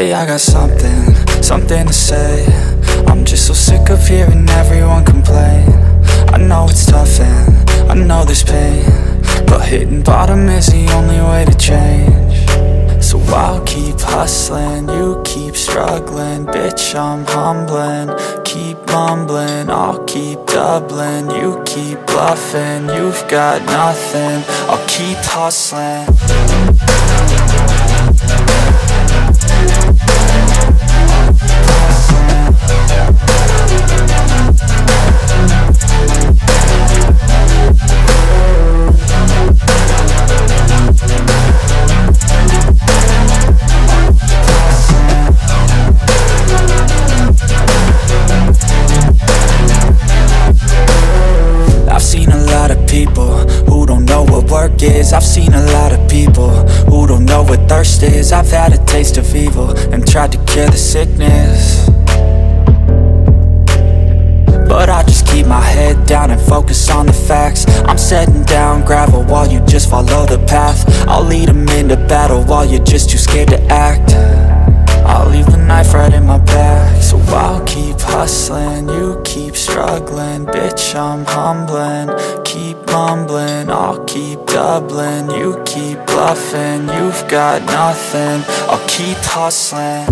Hey, I got something to say. I'm just so sick of hearing everyone complain. I know it's tough and I know there's pain, but hitting bottom is the only way to change. So I'll keep hustling, you keep struggling. Bitch, I'm humbling, keep mumbling. I'll keep doubling, you keep bluffing. You've got nothing, I'll keep hustling. I've seen a lot of people who don't know what thirst is. I've had a taste of evil and tried to cure the sickness, but I just keep my head down and focus on the facts. I'm setting down gravel while you just follow the path. I'll lead them into battle while you're just too scared to act. I'll leave the knife right in my back. So I'll keep hustling, you keep struggling. Bitch, I'm humbling, keep mumbling. I'll keep doubling, you keep bluffing. You've got nothing, I'll keep hustling.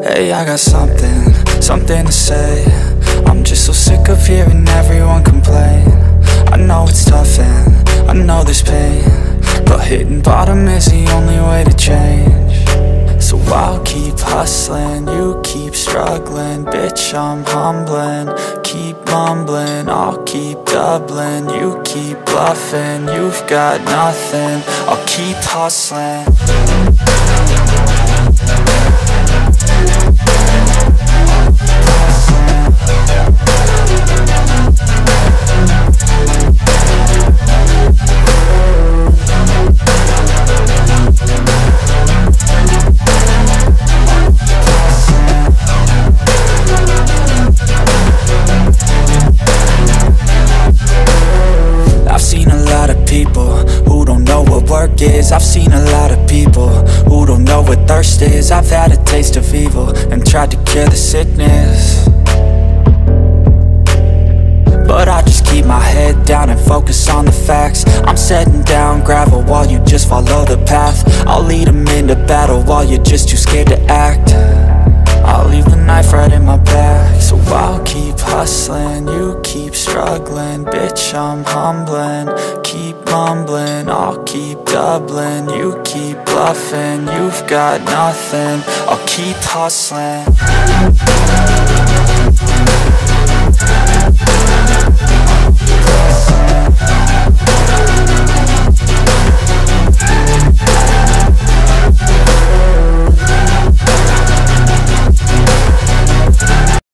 Hey, I got something to say. I'm just so sick of hearing everyone complain. I know it's tough and I know there's pain, but hitting bottom is the only way to change. So I'll keep hustling, you keep struggling. Bitch, I'm humbling, keep mumbling. I'll keep doubling, you keep bluffing. You've got nothing, I'll keep hustling. I've seen a lot of people who don't know what thirst is. I've had a taste of evil and tried to cure the sickness, but I just keep my head down and focus on the facts. I'm setting down gravel while you just follow the path. I'll lead them into battle while you're just too scared to act. I'll leave the knife right in my back. So I'll keep hustling, you keep struggling. Bitch, I'm humbling, keep mumbling. I'll keep doubling, you keep bluffing. You've got nothing, I'll keep hustling.